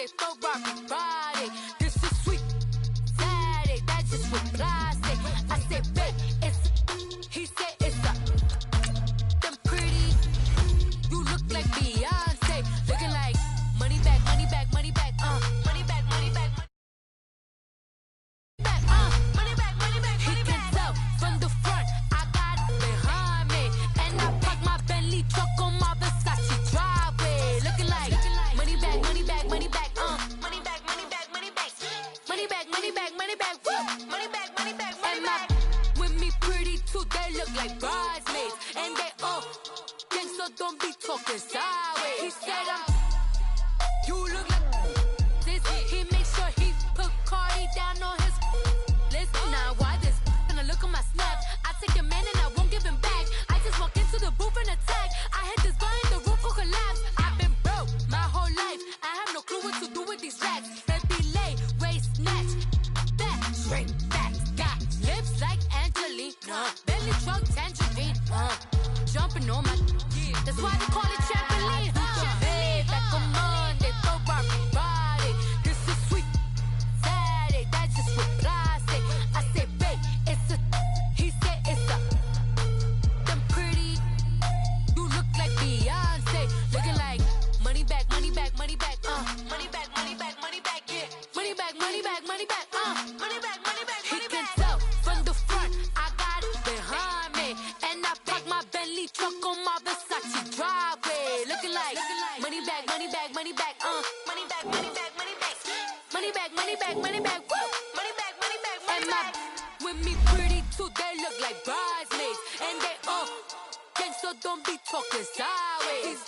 Monday, Ferrari Friday. This is sweet Saturday. That's just what I say. I said, babe, it's. He said it's a. Them pretty. You look like Beyonce. Looking like money back, money back, money back. Money back, money back. Money back, money back. He can tell from the front. I got it behind me, and I park my Bentley truck on my Versace driveway. Looking like money back, money back, money back. Money back, money back, money back. Money back, money back, money back. Money back, money back, money back. With me pretty too, they look like bridesmaids, and they all gang, so don't be talking sideways. He said you look like this. He makes sure he put Cardi down on his list. Now why this? Gonna look at my snap. I take your man and I won't give him back. I just walk into the booth and attack. I hit this guy in the roof will collapse. I've been broke my whole life. I have no clue what to do with these racks. Baby lay, waist snatch, back, straight back. Got lips like Angelina, belly truck tangerine. Jumping on my, that's why they call it trampoline. Hey, back on Monday, Ferrari Friday. This is sweet Saturday. That's just what I say. I say, babe, it's a. He said it's a. Them pretty. You look like Beyonce. Looking like money back, money back, money back. Money back, money back, money back. Yeah. Money back, money back, money back. Money back, money back, money back. He can tell from the front. I got it behind me, and I park my Bentley truck on my Versace driveway. Looking like money back, money back, money back. Money back, money back, money back. Money back, money back, money back. Woo! Money back, money back, money back. With me pretty too, they look like bridesmaids, and they all gang, so don't be talking sideways.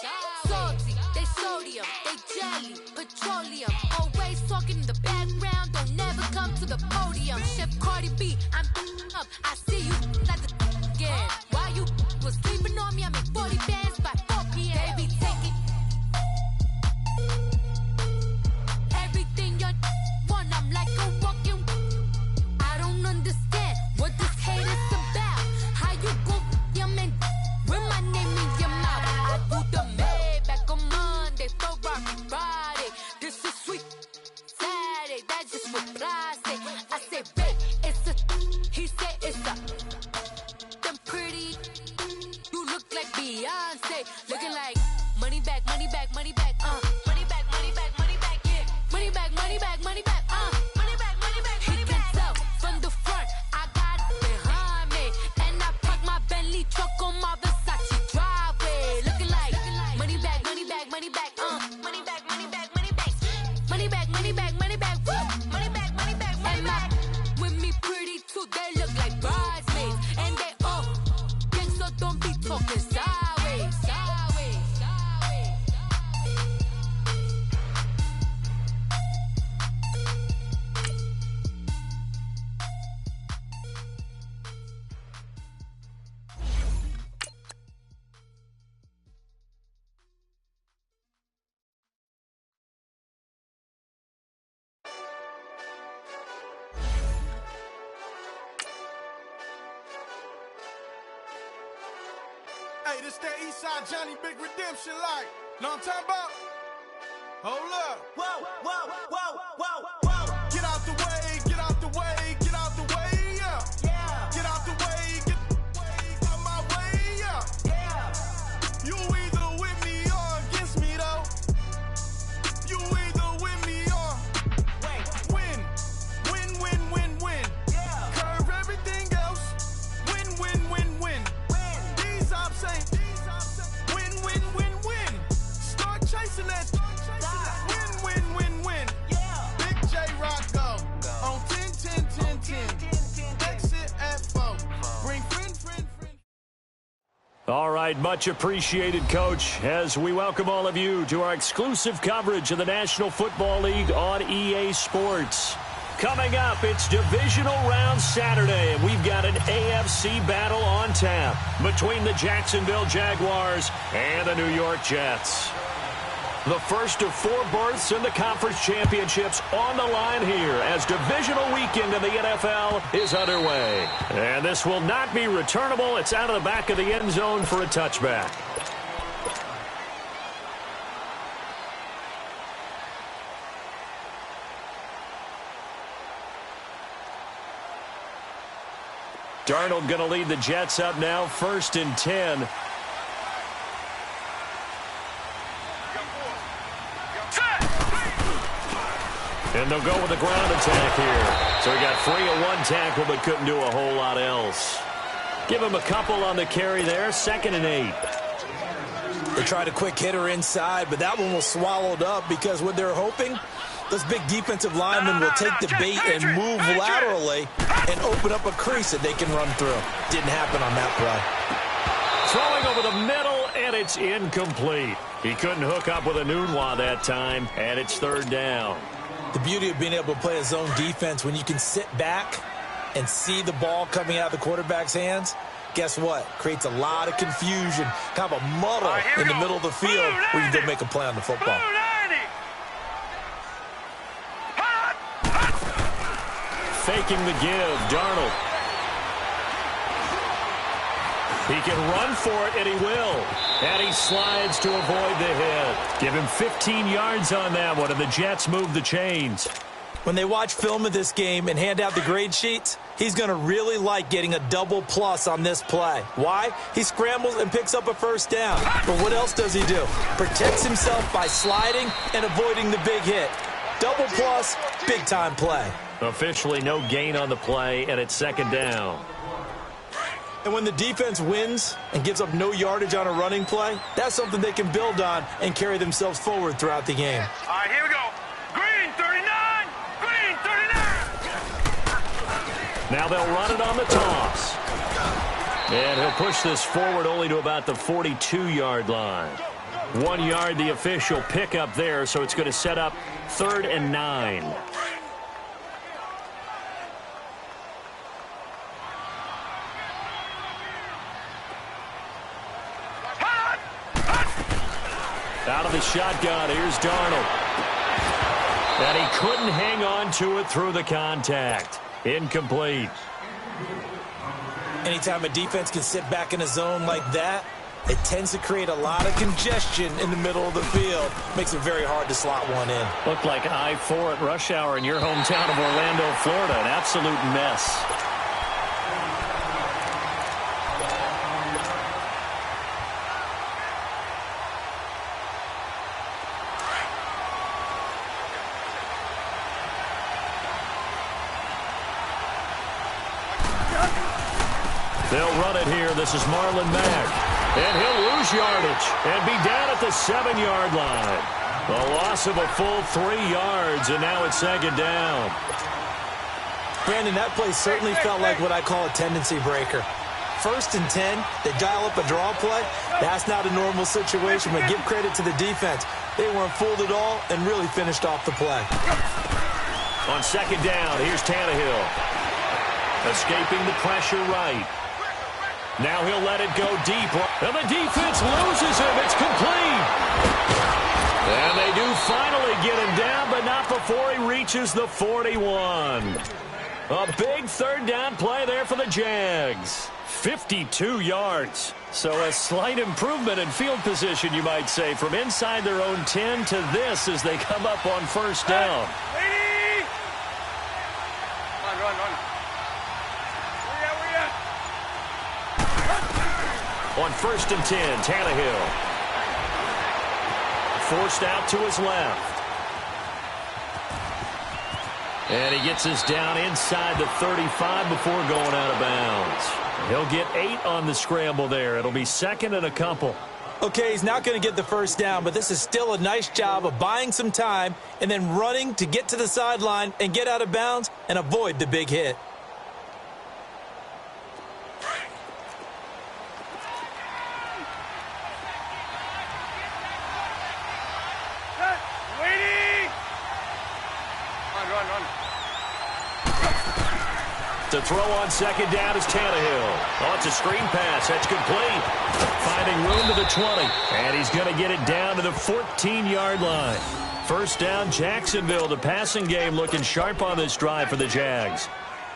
Salty, they sodium, they jelly, petroleum. Always talking in the background, don't never come to the podium. Chef Cardi B, I'm up. I see you like the again. Why you was sleeping on me? I make 40 bands by 4 p.m. Baby, take it. Everything you want, I'm like a walking. I don't understand what this hate is about. How you go your man with my name in your mouth? I do the Maybach on Monday, Ferrari Friday. This is sweet Saturday. That's just what I say. I say, babe, it's a. He said it's a. Them pretty. You look like Beyonce. Looking like money back, money back, money back. Money back, money back, money back. Yeah. Money back, money back, money back. Money back, money back, money back. He can tell from the front. I got it behind me, and I park my Bentley truck on my Versace driveway. Looking like money back, money back, money back. Money back, money back, money back. Money back, money back, money back. Woo! Money back, money back, money back. With me pretty too, they look like bridesmaids, and they all gang, so don't be talking sideways. Sideways, sideways. Hey, this that Eastside Johnny Big Redemption like. Know what I'm talking about? Hold up. Whoa, whoa, whoa, whoa, whoa. Get out the way, get out the way, get out the way, yeah. Yeah. Get out the way, get out my way, yeah. Yeah. You either with me or against me, though. You either with me or win. Win, win, win, win. Yeah. Curve everything else. Win, win, win, win. These I'm saying. Win, win, win, win. Start chasing that. Win, win, win, win. Yeah. Big J Rocco on 10, 10, 10, 10. Exit at 4. Bring friend. All right, much appreciated, Coach, as we welcome all of you to our exclusive coverage of the National Football League on EA Sports. Coming up, it's Divisional Round Saturday, and we've got an AFC battle on tap between the Jacksonville Jaguars and the New York Jets. The first of 4 berths in the conference championships on the line here as divisional weekend in the NFL is underway. And this will not be returnable. It's out of the back of the end zone for a touchback. Darnold going to lead the Jets up now, 1st and 10. And they'll go with the ground attack here. So he got free of one tackle but couldn't do a whole lot else. Give him a couple on the carry there, 2nd and 8. They tried a quick hitter inside, but that one was swallowed up because what they're hoping, those big defensive linemen will take the bait and move laterally and open up a crease that they can run through. Didn't happen on that play. Throwing over the middle, and it's incomplete. He couldn't hook up with a Nunwa that time, and it's 3rd down. The beauty of being able to play a zone defense when you can sit back and see the ball coming out of the quarterback's hands, guess what? Creates a lot of confusion, kind of a muddle in the middle of the field where you don't make a play on the football. Faking the give, Darnold. He can run for it, and he will. And he slides to avoid the hit. Give him 15 yards on that one, and the Jets move the chains. When they watch film of this game and hand out the grade sheets, he's going to really like getting a double plus on this play. Why? He scrambles and picks up a 1st down. But what else does he do? Protects himself by sliding and avoiding the big hit. Double plus, big-time play. Officially no gain on the play, and it's 2nd down. And when the defense wins and gives up no yardage on a running play, that's something they can build on and carry themselves forward throughout the game. All right, here we go. Green 39. Green 39. Now they'll run it on the toss. And he'll push this forward only to about the 42-yard line. 1 yard, the official pickup there, so it's going to set up 3rd and 9. Out of the shotgun, here's Darnold. And he couldn't hang on to it through the contact. Incomplete. Anytime a defense can sit back in a zone like that, it tends to create a lot of congestion in the middle of the field. Makes it very hard to slot one in. Looked like I-4 at rush hour in your hometown of Orlando, Florida. An absolute mess. They'll run it here. This is Marlon Mack. And he'll lose yardage and be down at the 7-yard line. A loss of a full 3 yards, and now it's 2nd down. Brandon, that play certainly felt like what I call a tendency breaker. 1st and 10, they dial up a draw play. That's not a normal situation, but give credit to the defense. They weren't fooled at all and really finished off the play. On 2nd down, here's Tannehill. Escaping the pressure right. Now he'll let it go deep. And the defense loses him. It's complete. And they do finally get him down, but not before he reaches the 41. A big 3rd down play there for the Jags. 52 yards. So a slight improvement in field position, you might say, from inside their own 10 to this as they come up on 1st down. Run. On 1st and 10, Tannehill. Forced out to his left. And he gets us down inside the 35 before going out of bounds. He'll get 8 on the scramble there. It'll be 2nd and a couple. Okay, he's not going to get the 1st down, but this is still a nice job of buying some time and then running to get to the sideline and get out of bounds and avoid the big hit. To throw on 2nd down is Tannehill. Oh, it's a screen pass. That's complete. Finding room to the 20. And he's going to get it down to the 14-yard line. 1st down, Jacksonville. The passing game looking sharp on this drive for the Jags.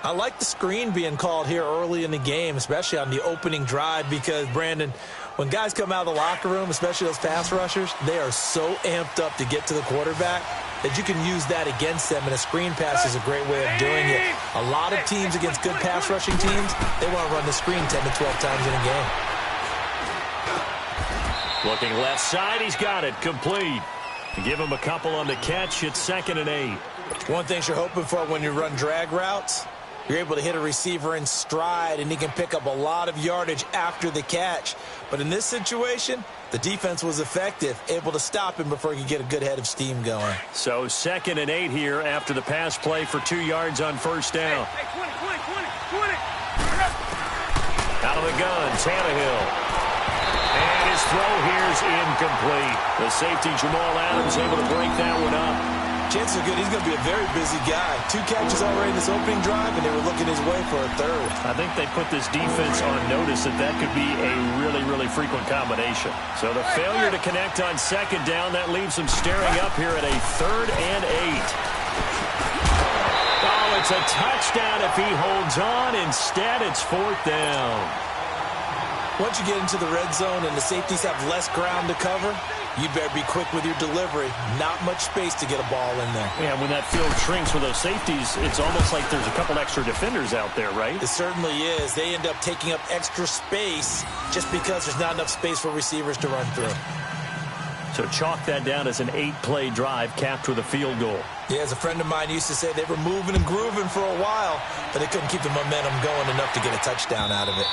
I like the screen being called here early in the game, especially on the opening drive, because, Brandon, when guys come out of the locker room, especially those pass rushers, they are so amped up to get to the quarterback. that you can use that against them, and a screen pass is a great way of doing it. A lot of teams against good pass rushing teams, they want to run the screen 10 to 12 times in a game. Looking left side, he's got it, complete. Give him a couple on the catch, it's 2nd and 8. One thing you're hoping for when you run drag routes, you're able to hit a receiver in stride, and he can pick up a lot of yardage after the catch. But in this situation, the defense was effective, able to stop him before he could get a good head of steam going. So 2nd and 8 here after the pass play for 2 yards on first down. Hey, 20. Out of the gun, Tannehill. And his throw here's incomplete. The safety, Jamal Adams, able to break that one up. Chances are good he's going to be a very busy guy. 2 catches already in this opening drive, and they were looking his way for a 3rd. I think they put this defense on notice that could be a really, really frequent combination. So the failure to connect on 2nd down, that leaves them staring up here at a 3rd and 8. Oh, it's a touchdown if he holds on. Instead, it's 4th down. Once you get into the red zone and the safeties have less ground to cover, you better be quick with your delivery. Not much space to get a ball in there. Yeah, when that field shrinks with those safeties, it's almost like there's a couple extra defenders out there, right? It certainly is. They end up taking up extra space just because there's not enough space for receivers to run through. So chalk that down as an 8-play drive capped with a field goal. Yeah, as a friend of mine used to say, they were moving and grooving for a while, but they couldn't keep the momentum going enough to get a touchdown out of it.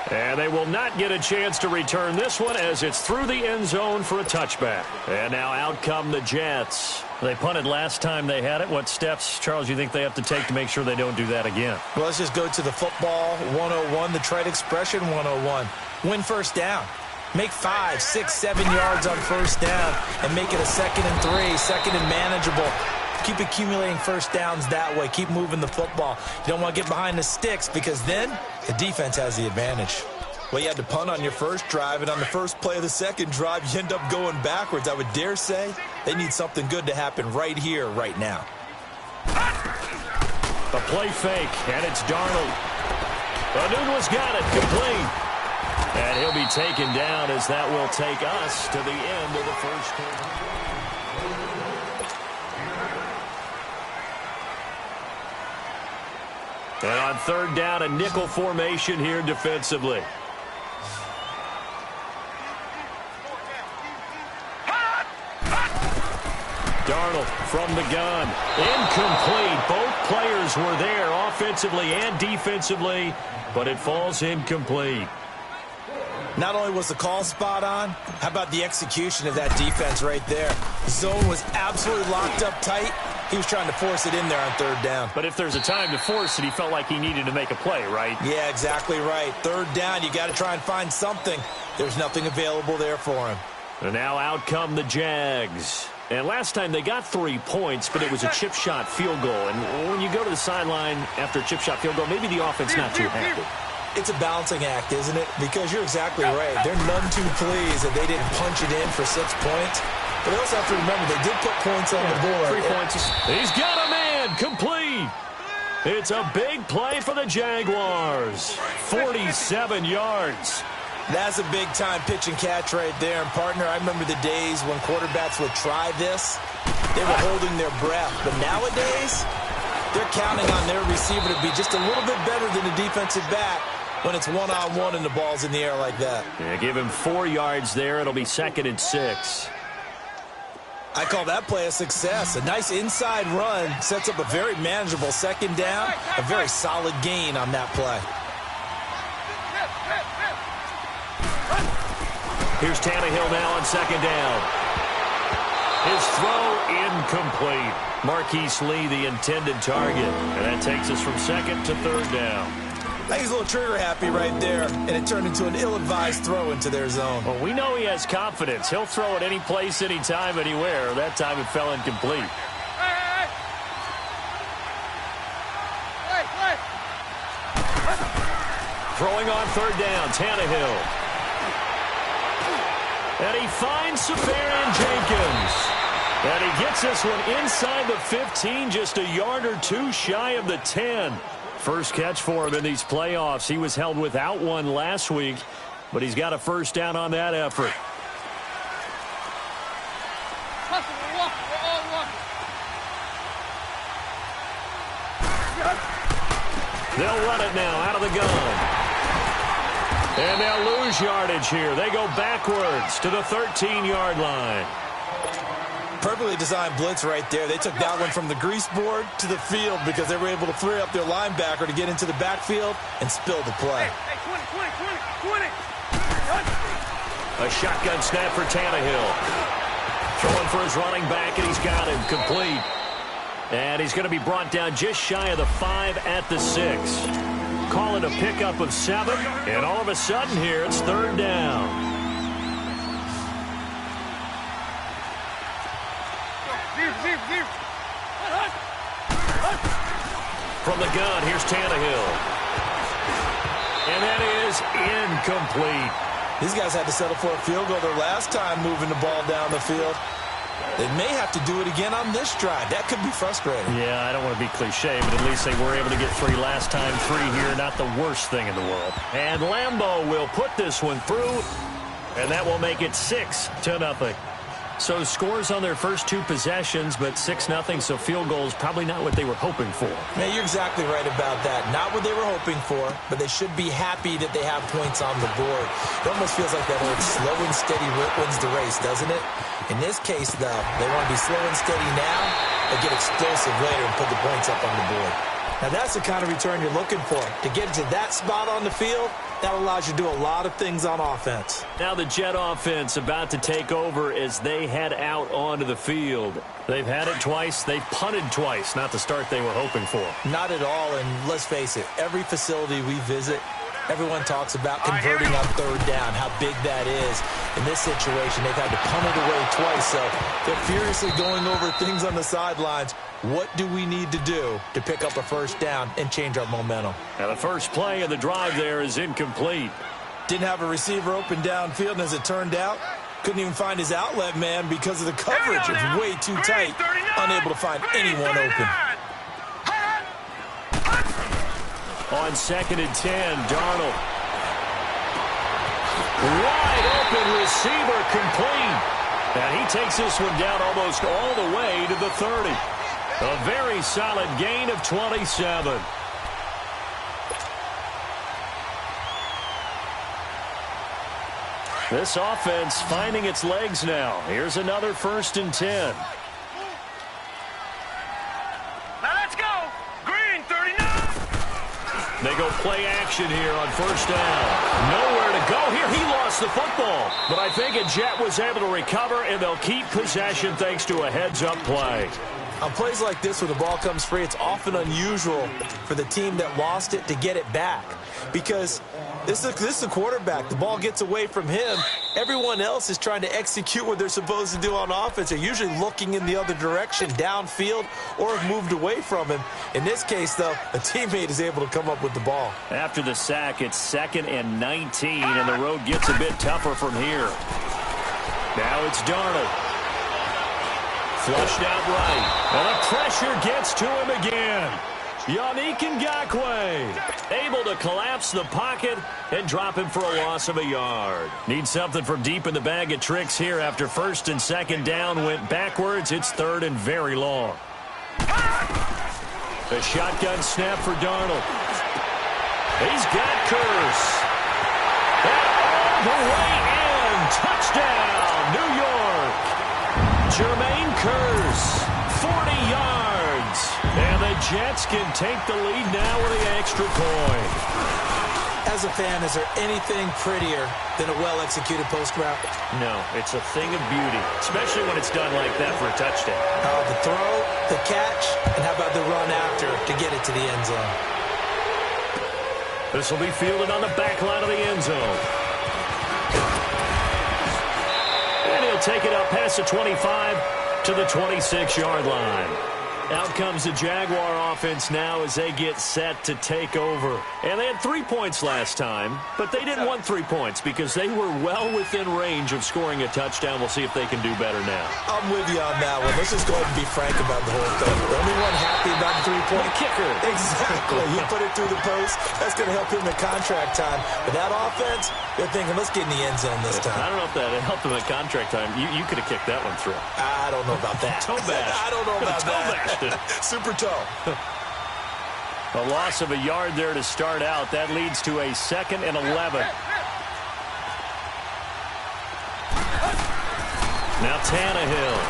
And they will not get a chance to return this one as it's through the end zone for a touchback. And now out come the Jets. They punted last time they had it. What steps, Charles, you think they have to take to make sure they don't do that again? Well, let's just go to the football 101, the trite expression 101. Win first down. Make 5, 6, 7 yards on first down and make it a 2nd and 3, 2nd and manageable. Keep accumulating first downs that way. Keep moving the football. You don't want to get behind the sticks because then the defense has the advantage. Well, you had to punt on your first drive, and on the first play of the second drive, you end up going backwards. I would dare say they need something good to happen right here, right now. The play fake, and it's Darnold. Anuno's got it, complete. And he'll be taken down as that will take us to the end of the first quarter. And on 3rd down, a nickel formation here defensively. Darnold from the gun. Incomplete. Both players were there offensively and defensively, but it falls incomplete. Not only was the call spot on, how about the execution of that defense right there? The zone was absolutely locked up tight. He was trying to force it in there on 3rd down. But if there's a time to force it, he felt like he needed to make a play, right? Yeah, exactly right. 3rd down, you got to try and find something. There's nothing available there for him. And now out come the Jags. And last time they got 3 points, but it was a chip shot field goal. And when you go to the sideline after a chip shot field goal, maybe the offense not too happy. It's a balancing act, isn't it? Because you're exactly right. They're none too pleased that they didn't punch it in for 6 points. But they also have to remember they did put points on the board. 3 points. He's got a man. Complete. It's a big play for the Jaguars. 47 yards. That's a big-time pitch and catch right there. And, partner, I remember the days when quarterbacks would try this. They were holding their breath. But nowadays, they're counting on their receiver to be just a little bit better than the defensive back when it's one-on-one and the ball's in the air like that. Yeah, give him 4 yards there. It'll be 2nd and 6. I call that play a success. A nice inside run sets up a very manageable 2nd down. A very solid gain on that play. Here's Tannehill now on 2nd down. His throw incomplete. Marquise Lee, the intended target. And that takes us from 2nd to 3rd down. I think he's a little trigger happy right there, and it turned into an ill-advised throw into their zone. Well, we know he has confidence. He'll throw it any place, anytime, anywhere. That time it fell incomplete. Throwing on 3rd down, Tannehill. And he finds Safarian Jenkins. And he gets this one inside the 15, just a yard or 2 shy of the 10. First catch for him in these playoffs. He was held without one last week, but he's got a first down on that effort. They'll run it now out of the gun. And they'll lose yardage here. They go backwards to the 13-yard line. Perfectly designed blitz right there. They took that one from the grease board to the field because they were able to free up their linebacker to get into the backfield and spill the play. Hey, 20. A shotgun snap for Tannehill. Throwing for his running back, and he's got him complete. And he's going to be brought down just shy of the 5 at the 6. Call it a pickup of 7, and all of a sudden here it's 3rd down. From the gun, here's Tannehill. And that is incomplete. These guys had to settle for a field goal their last time moving the ball down the field. They may have to do it again on this drive. That could be frustrating. Yeah, I don't want to be cliche, but at least they were able to get 3 last time. 3 here, not the worst thing in the world. And Lambeau will put this one through, and that will make it 6-0. So scores on their first 2 possessions, but 6-0, so field goal is probably not what they were hoping for. Man, you're exactly right about that. Not what they were hoping for, but they should be happy that they have points on the board. It almost feels like that old slow and steady wins the race, doesn't it? In this case, though, they want to be slow and steady now and get explosive later and put the points up on the board. Now, that's the kind of return you're looking for. To get to that spot on the field, that allows you to do a lot of things on offense. Now the Jet offense about to take over as they head out onto the field. They've had it twice. They've punted twice. Not the start they were hoping for. Not at all, and let's face it, every facility we visit, everyone talks about converting on 3rd down, how big that is. In this situation, they've had to punt it away twice, so they're furiously going over things on the sidelines. What do we need to do to pick up a 1st down and change our momentum? Now the first play of the drive there is incomplete. Didn't have a receiver open downfield, and as it turned out, couldn't even find his outlet man because of the coverage. It was way too tight, unable to find anyone open. On 2nd and 10, Darnold. Wide open receiver complete. And he takes this one down almost all the way to the 30. A very solid gain of 27. This offense finding its legs now. Here's another 1st and 10. They go play action here on 1st down. Nowhere to go here. He lost the football. But I think a Jet was able to recover, and they'll keep possession thanks to a heads-up play. On plays like this where the ball comes free, it's often unusual for the team that lost it to get it back. Because this is the quarterback. The ball gets away from him. Everyone else is trying to execute what they're supposed to do on offense. They're usually looking in the other direction, downfield, or have moved away from him. In this case, though, a teammate is able to come up with the ball. After the sack, it's 2nd and 19, and the road gets a bit tougher from here. Now it's Darnold. Flushed out right. And the pressure gets to him again. Yannick Ngakoue able to collapse the pocket and drop him for a loss of a yard. Need something from deep in the bag of tricks here after 1st and 2nd down went backwards. It's 3rd and very long. A shotgun snap for Darnold. He's got Curse. And all the way in. Touchdown, New York. Jermaine Curse, 40 yards. And the Jets can take the lead now with the extra point. As a fan, is there anything prettier than a well-executed post route? No, it's a thing of beauty, especially when it's done like that for a touchdown. The throw, the catch, and how about the run after to get it to the end zone? This will be fielded on the back line of the end zone. And he'll take it up past the 25 to the 26-yard line. Out comes the Jaguar offense now as they get set to take over. And they had 3 points last time, but they didn't want 3 points because they were well within range of scoring a touchdown. We'll see if they can do better now. I'm with you on that one. Let's just go ahead and be frank about the whole thing. The only one happy about the 3-point kicker. Exactly. You put it through the post. That's going to help him in contract time. But that offense, they're thinking, let's get in the end zone this time. I don't know if that helped him at contract time. You could have kicked that one through. I don't know about that. Toe bash. I don't know about Toe that. bashed it. Super toe. A loss of a yard there to start out. That leads to a 2nd and 11. Now Tannehill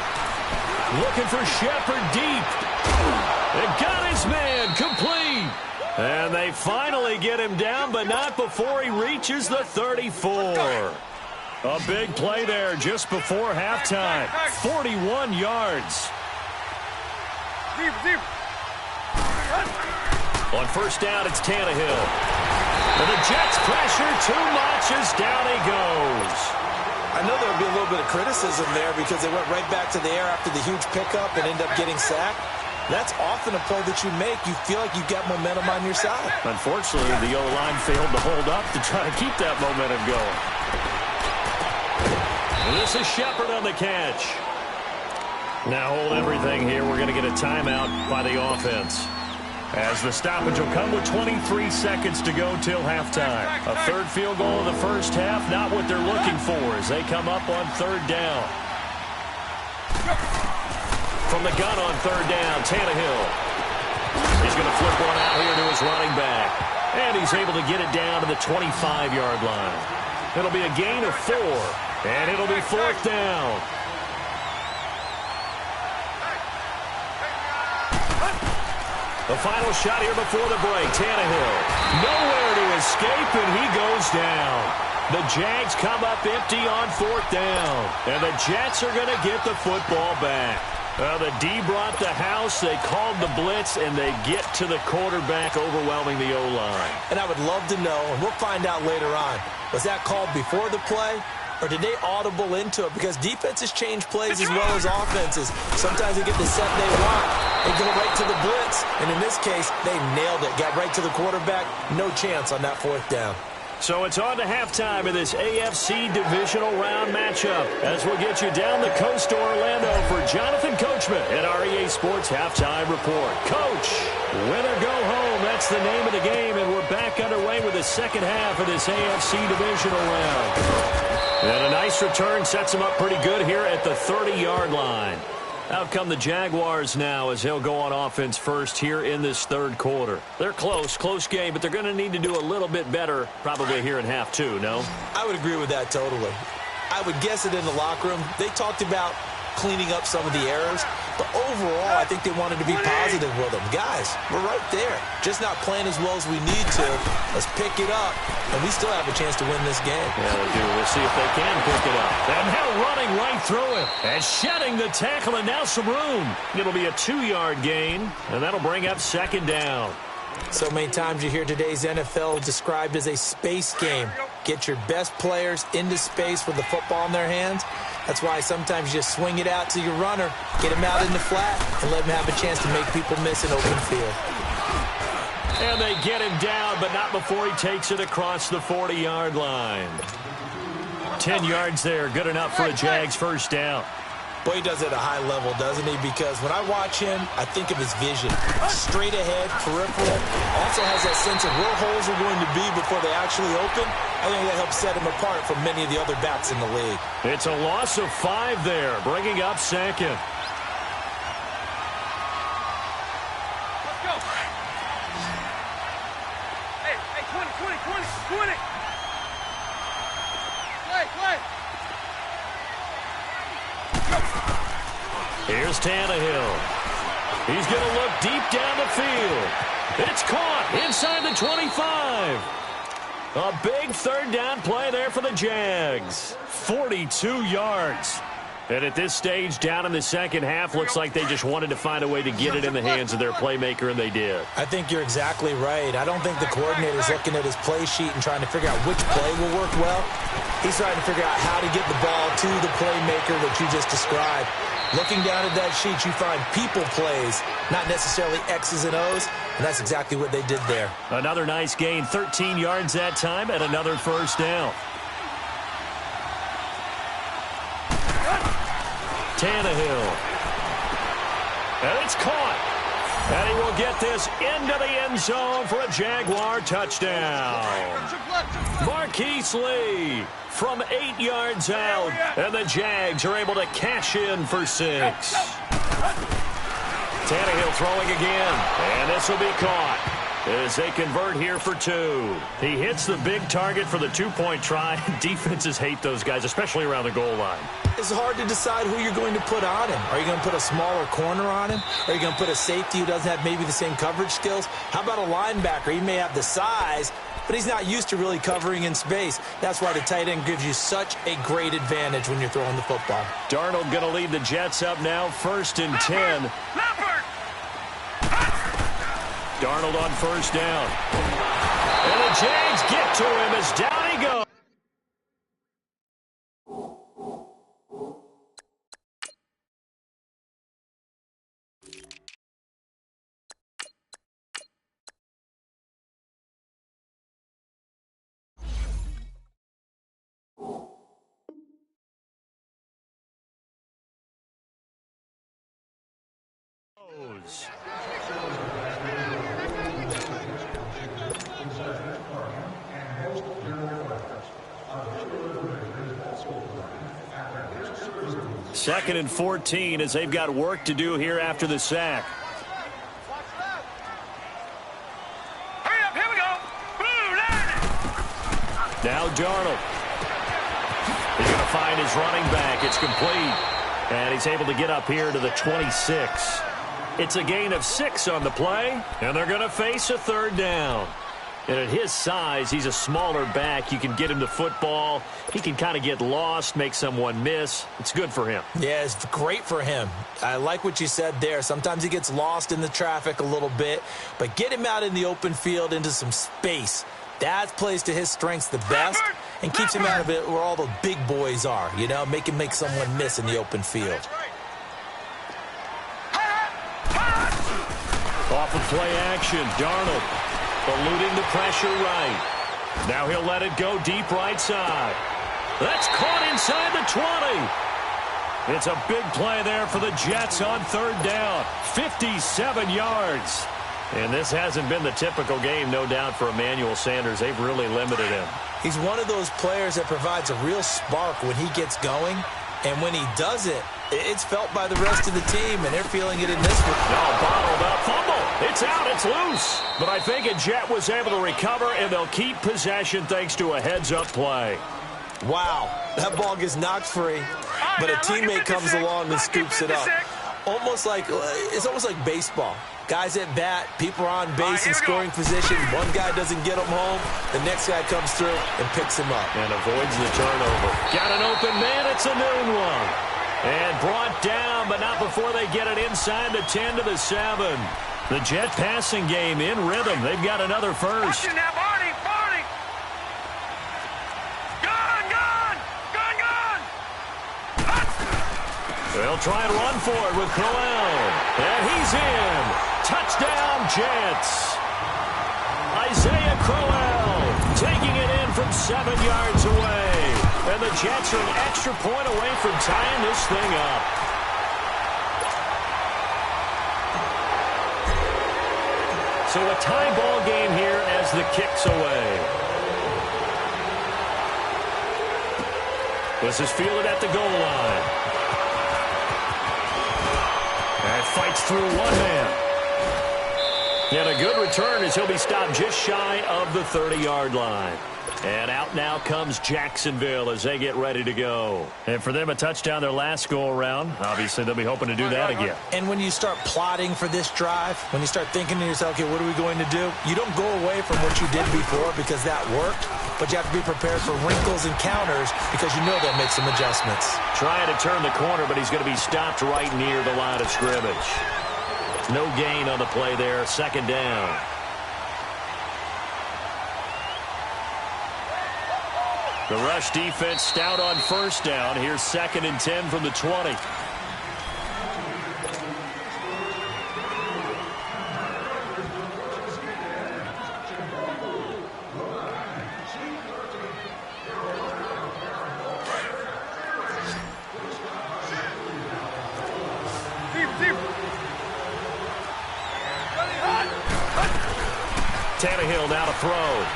looking for Shepard deep. They got his man complete. And they finally get him down, but not before he reaches the 34. A big play there just before halftime. 41 yards. On first down, it's Tannehill. And the Jets pressure too much as down he goes. I know there would be a little bit of criticism there because they went right back to the air after the huge pickup and end up getting sacked. That's often a play that you make. You feel like you've got momentum on your side. Unfortunately, the O-line failed to hold up to try to keep that momentum going. And this is Shepard on the catch. Now hold everything here. We're going to get a timeout by the offense, as the stoppage will come with 23 seconds to go till halftime. A third field goal in the first half, not what they're looking for as they come up on third down. From the gun on third down, Tannehill. He's going to flip one out here to his running back. And he's able to get it down to the 25-yard line. It'll be a gain of 4, and it'll be 4th down. The final shot here before the break. Tannehill nowhere to escape, and he goes down. The Jags come up empty on 4th down, and the Jets are going to get the football back. The D brought the house. They called the blitz, and they get to the quarterback, overwhelming the O-line. And I would love to know, and we'll find out later on, was that called before the play? Or did they audible into it? Because defenses change plays as well as offenses. Sometimes they get the set they want. They go right to the blitz. And in this case, they nailed it. Got right to the quarterback. No chance on that 4th down. So it's on to halftime in this AFC divisional round matchup, as we'll get you down the coast to Orlando for Jonathan Coachman at our EA Sports Halftime Report. Coach, win or go home, that's the name of the game, and we're back underway with the second half of this AFC divisional round. And a nice return sets him up pretty good here at the 30-yard line. Out come the Jaguars now as they'll go on offense first here in this third quarter. They're close game, but they're going to need to do a little bit better probably here in half 2, no? I would agree with that totally. I would guess it in the locker room. They talked about cleaning up some of the errors, but overall, I think they wanted to be positive with them. Guys, we're right there. Just not playing as well as we need to. Let's pick it up, and we still have a chance to win this game. Yeah, they do. We'll see if they can pick it up. And now running right through it and shedding the tackle, and now some room. It'll be a 2-yard gain, and that'll bring up 2nd down. So many times you hear today's NFL described as a space game. Get your best players into space with the football in their hands. That's why sometimes you just swing it out to your runner, get him out in the flat, and let him have a chance to make people miss an open field. And they get him down, but not before he takes it across the 40-yard line. 10 yards there, good enough for a Jags first down. Boy, he does it at a high level, doesn't he? Because when I watch him, I think of his vision. Straight ahead, peripheral. Also has that sense of where holes are going to be before they actually open. I think that helps set him apart from many of the other backs in the league. It's a loss of 5 there, bringing up 2nd. Let's go. Hey, 20. Play. Here's Tannehill. He's going to look deep down the field. It's caught inside the 25. A big 3rd down play there for the Jags. 42 yards. And at this stage, down in the second half, looks like they just wanted to find a way to get it in the hands of their playmaker, and they did. I think you're exactly right. I don't think the coordinator's looking at his play sheet and trying to figure out which play will work well. He's trying to figure out how to get the ball to the playmaker that you just described. Looking down at that sheet, you find people plays, not necessarily X's and O's, and that's exactly what they did there. Another nice gain, 13 yards that time, and another first down. Tannehill. And it's caught. And he will get this into the end zone for a Jaguar touchdown. Marquise Lee from 8 yards out. And the Jags are able to cash in for 6. Tannehill throwing again. And this will be caught. as they convert here for 2. He hits the big target for the 2-point try. Defenses hate those guys, especially around the goal line. It's hard to decide who you're going to put on him. Are you going to put a smaller corner on him? Are you going to put a safety who doesn't have maybe the same coverage skills? How about a linebacker? He may have the size, but he's not used to really covering in space. That's why the tight end gives you such a great advantage when you're throwing the football. Darnold going to lead the Jets up now, 1st and 10. Darnold on 1st down. And the Jags get to him as down he goes. Second and 14 as they've got work to do here after the sack. Hurry up, here we go. Now Darnold. He's going to find his running back. It's complete. And he's able to get up here to the 26. It's a gain of 6 on the play, and they're going to face a 3rd down. And at his size, he's a smaller back. You can get him the football. He can kind of get lost, make someone miss. It's good for him. Yeah, it's great for him. I like what you said there. Sometimes he gets lost in the traffic a little bit, but get him out in the open field into some space. That plays to his strengths the best and keeps him out of it where all the big boys are, you know, make him make someone miss in the open field. Off of play action, Darnold eluding the pressure right. Now he'll let it go deep right side. That's caught inside the 20. It's a big play there for the Jets on 3rd down. 57 yards. And this hasn't been the typical game, no doubt, for Emmanuel Sanders. They've really limited him. He's one of those players that provides a real spark when he gets going. And when he does it, it's felt by the rest of the team, and they're feeling it in this one. No, bottled up. Fumble. It's out. It's loose. But I think a Jet was able to recover, and they'll keep possession thanks to a heads-up play. Wow. That ball gets knocked free, but a teammate comes along and scoops it up. It's almost like baseball. Guys at bat, people are on base in scoring position. One guy doesn't get him home. The next guy comes through and picks him up. And avoids the turnover. Got an open man. It's a noon one. And brought down, but not before they get it inside the 10 to the 7. The Jet passing game in rhythm. They've got another first. Now, Barney. Gone. They'll try and run for it with Crowell. And he's in. Touchdown, Jets. Isaiah Crowell taking it in from 7 yards away. And the Jets are an extra point away from tying this thing up. So a tie ball game here as the kick's away. This is fielded at the goal line. And fights through one man. And a good return as he'll be stopped just shy of the 30-yard line. And out now comes Jacksonville as they get ready to go. And for them, a touchdown their last go-around. Obviously, they'll be hoping to do that again. And when you start plotting for this drive, when you start thinking to yourself, okay, what are we going to do? You don't go away from what you did before because that worked, but you have to be prepared for wrinkles and counters because you know they'll make some adjustments. Trying to turn the corner, but he's going to be stopped right near the line of scrimmage. No gain on the play there. 2nd down. The rush defense stout on 1st down. Here's 2nd and 10 from the 20. Tannehill now to throw.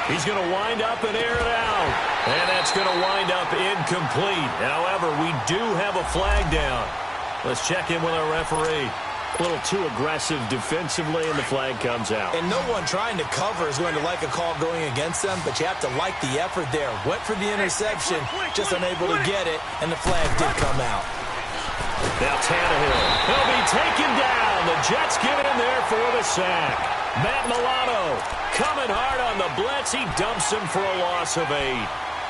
He's going to wind up and air it out. And that's going to wind up incomplete. However, we do have a flag down. Let's check in with our referee. A little too aggressive defensively, and the flag comes out. And no one trying to cover is going to like a call going against them, but you have to like the effort there. Went for the interception, just unable to get it, and the flag did come out. Now Tannehill. He'll be taken down. The Jets give it in there for the sack. Matt Milano coming hard on the blitz. He dumps him for a loss of 8.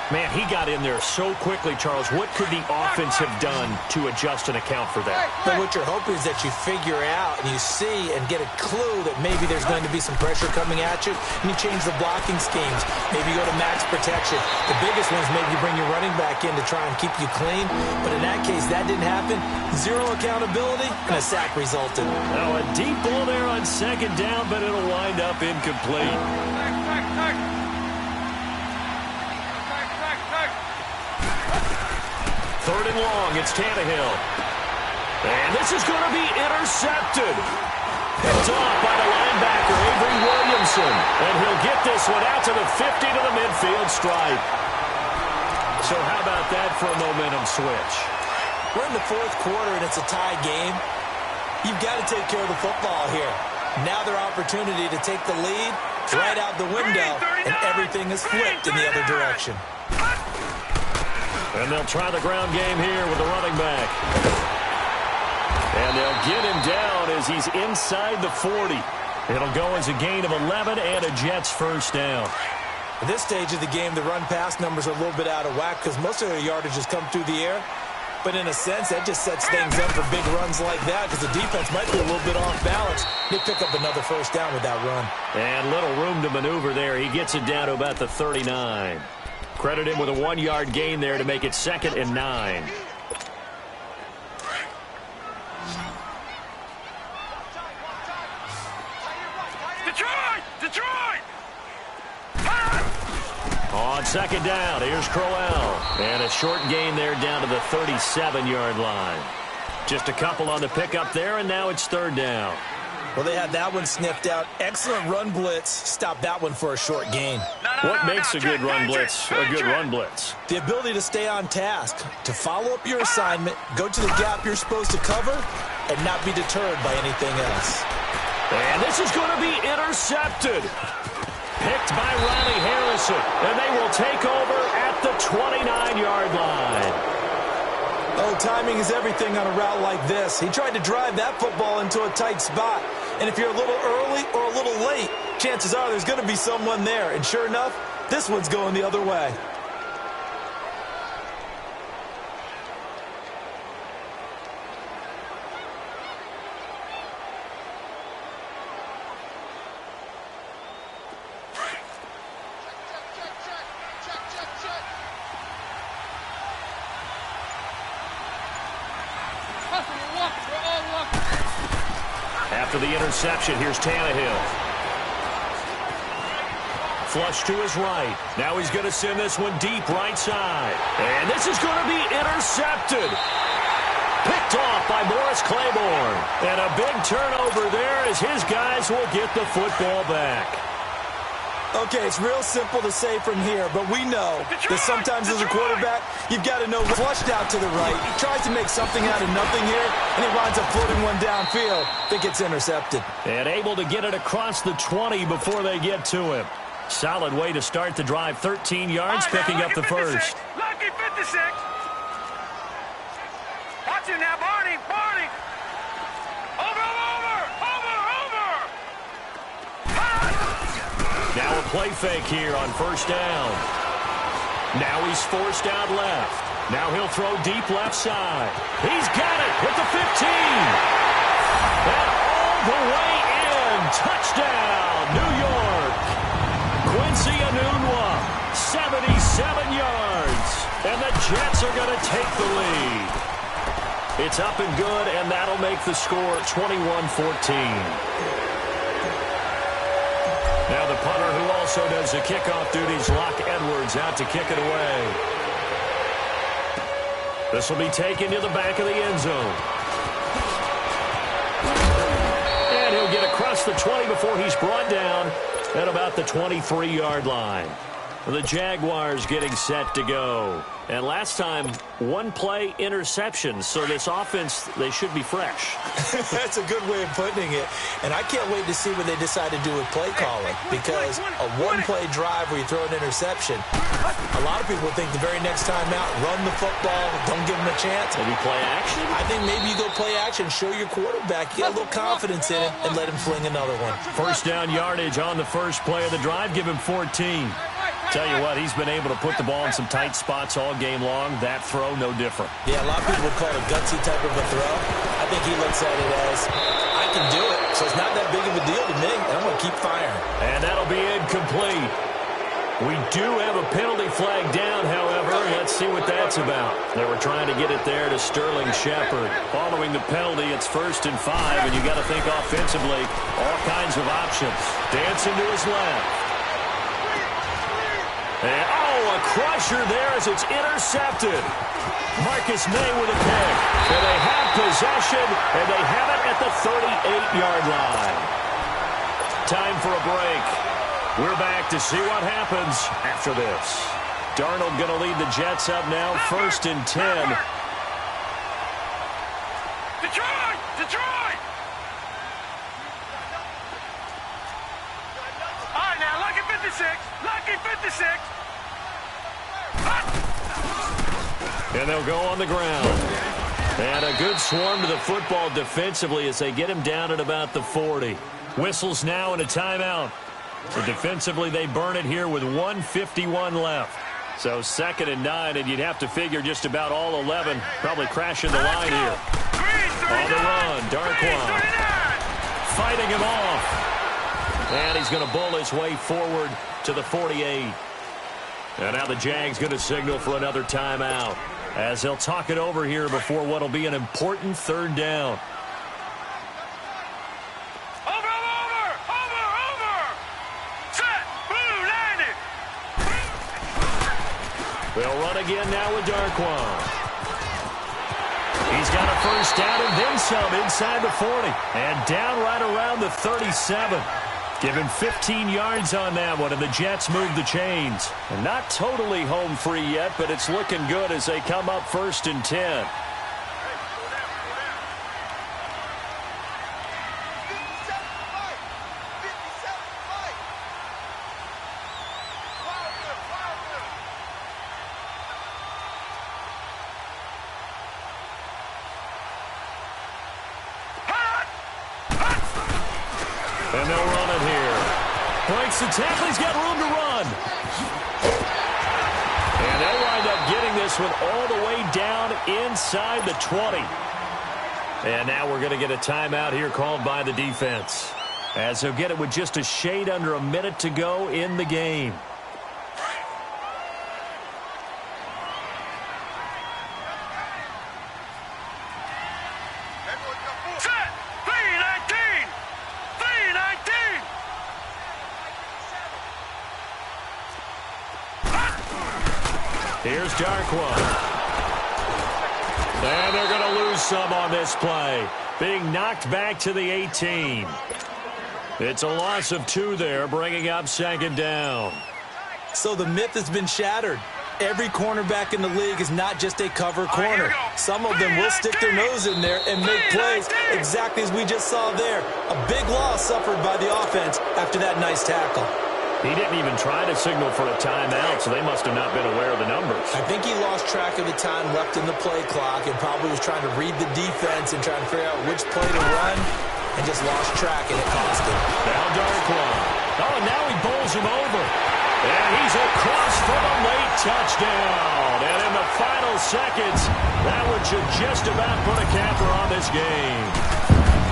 Man, he got in there so quickly, Charles. What could the offense have done to adjust and account for that? But what you're hoping is that you figure out and you see and get a clue that maybe there's going to be some pressure coming at you, and you change the blocking schemes. Maybe you go to max protection. The biggest one is maybe you bring your running back in to try and keep you clean. But in that case, that didn't happen. Zero accountability, and a sack resulted. Now a deep ball there on second down, but it'll wind up incomplete. Third and long, it's Tannehill. And this is going to be intercepted. Picked off by the linebacker, Avery Williamson. And he'll get this one out to the 50 to the midfield stripe. So how about that for a momentum switch? We're in the fourth quarter, and it's a tie game. You've got to take care of the football here. Now their opportunity to take the lead right out the window, and everything is flipped in the other direction. And they'll try the ground game here with the running back. And they'll get him down as he's inside the 40. It'll go as a gain of 11 and a Jets first down. At this stage of the game, the run-pass numbers are a little bit out of whack because most of their yardage has come through the air. But in a sense, that just sets things up for big runs like that because the defense might be a little bit off balance. They pick up another first down with that run. And little room to maneuver there. He gets it down to about the 39. Credit him with a 1-yard gain there to make it 2nd and 9. Detroit! On second down, here's Crowell. And a short gain there down to the 37-yard line. Just a couple on the pickup there, and now it's 3rd down. Well, they had that one sniffed out. Excellent run blitz. Stop that one for a short gain. What makes a good run blitz a good run blitz? The ability to stay on task, to follow up your assignment, go to the gap you're supposed to cover, and not be deterred by anything else. And this is going to be intercepted. Picked by Ronnie Harrison. And they will take over at the 29-yard line. Oh, timing is everything on a route like this. He tried to drive that football into a tight spot. And if you're a little early or a little late, chances are there's going to be someone there. And sure enough, this one's going the other way. After the interception, here's Tannehill. Flush to his right. Now he's going to send this one deep right side. And this is going to be intercepted. Picked off by Morris Claiborne. And a big turnover there as his guys will get the football back. Okay, it's real simple to say from here, but we know that sometimes as a quarterback, you've got to know flushed out to the right. He tries to make something out of nothing here, and he winds up floating one downfield that gets intercepted. And able to get it across the 20 before they get to him. Solid way to start the drive. 13 yards, picking up the first. Lucky 56. Watch him now, Barney. Over. Now a play fake here on first down. Now he's forced out left. Now he'll throw deep left side. He's got it at the 15. And all the way in. Touchdown, New York. Quincy Enunwa, 77 yards. And the Jets are going to take the lead. It's up and good, and that'll make the score 21-14. Now the punter who also does the kickoff duties, Locke Edwards, out to kick it away. This will be taken to the back of the end zone. And he'll get across the 20 before he's brought down at about the 23-yard line. The Jaguars getting set to go. And last time, one-play interception. So this offense, they should be fresh. That's a good way of putting it. And I can't wait to see what they decide to do with play calling. Because a one-play drive where you throw an interception, a lot of people think the very next time out, run the football, don't give them a chance. Maybe play action? I think maybe you go play action, show your quarterback, get a little confidence in him, and let him fling another one. First down yardage on the first play of the drive. Give him 14. Tell you what, he's been able to put the ball in some tight spots all game long. That throw, no different. Yeah, a lot of people would call it a gutsy type of a throw. I think he looks at it as, I can do it, so it's not that big of a deal to me, and I'm going to keep firing. And that'll be incomplete. We do have a penalty flag down, however. Let's see what that's about. They were trying to get it there to Sterling Shepard. Following the penalty, it's 1st and 5, and you got to think offensively, all kinds of options. Dancing to his left. And, a crusher there as it's intercepted. Marcus May with a pick. And they have possession, and they have it at the 38-yard line. Time for a break. We're back to see what happens after this. Darnold going to lead the Jets up now, 1st and 10. Detroit! Detroit! All right, now, lucky 56. Lucky 56. And they'll go on the ground. And a good swarm to the football defensively as they get him down at about the 40. Whistles now and a timeout. So defensively, they burn it here with 1:51 left. So 2nd and 9, and you'd have to figure just about all 11 probably crashing the line here. On the run, Darquan fighting him off. And he's going to bull his way forward to the 48. And now the Jags going to signal for another timeout as they'll talk it over here before what will be an important 3rd down. They'll run again now with Darquan. He's got a 1st down and then some inside the 40. And down right around the 37. Give him 15 yards on that one, and the Jets move the chains. And not totally home free yet, but it's looking good as they come up 1st and 10. And they'll run it here. Breaks the tackle. He's got room to run. And they'll wind up getting this one all the way down inside the 20. And now we're going to get a timeout here called by the defense, as they'll get it with just a shade under a minute to go in the game. Here's Darquan. And they're going to lose some on this play. Being knocked back to the 18. It's a loss of 2 there, bringing up 2nd down. So the myth has been shattered. Every cornerback in the league is not just a cover corner. Some of them will stick their nose in there and make plays exactly as we just saw there. A big loss suffered by the offense after that nice tackle. He didn't even try to signal for a timeout, so they must have not been aware of the numbers. I think he lost track of the time left in the play clock and probably was trying to read the defense and trying to figure out which play to run and just lost track, and it cost him. Now Darquan. Oh, and now he bowls him over. And he's across for the late touchdown. And in the final seconds, that one should just about put a capper on this game.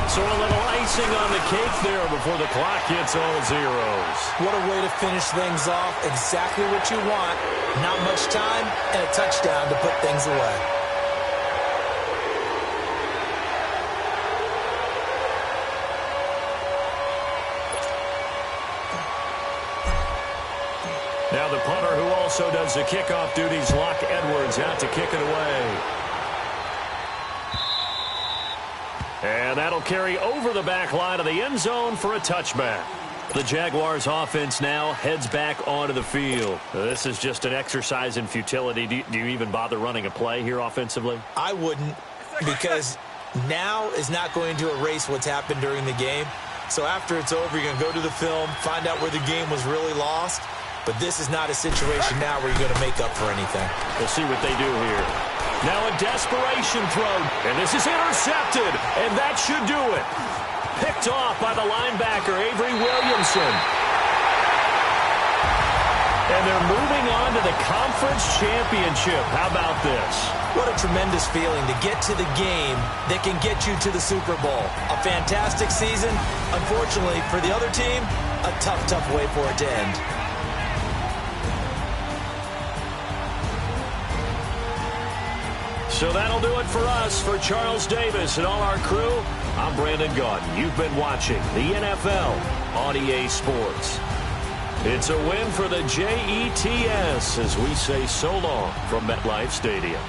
So a little icing on the cake there before the clock hits all zeros. What a way to finish things off. Exactly what you want. Not much time and a touchdown to put things away. Now the punter who also does the kickoff duties, Locke Edwards, out to kick it away. And that'll carry over the back line of the end zone for a touchback. The Jaguars offense now heads back onto the field. This is just an exercise in futility. Do you even bother running a play here offensively? I wouldn't, because now is not going to erase what's happened during the game. So after it's over, you're going to go to the film, find out where the game was really lost. But this is not a situation now where you're going to make up for anything. We'll see what they do here. Now a desperation throw, and this is intercepted, and that should do it. Picked off by the linebacker, Avery Williamson. And they're moving on to the conference championship. How about this? What a tremendous feeling to get to the game that can get you to the Super Bowl. A fantastic season. Unfortunately, for the other team, a tough, tough way for it to end. So that'll do it for us. For Charles Davis and all our crew, I'm Brandon Gaudin. You've been watching the NFL on EA Sports. It's a win for the Jets as we say so long from MetLife Stadium.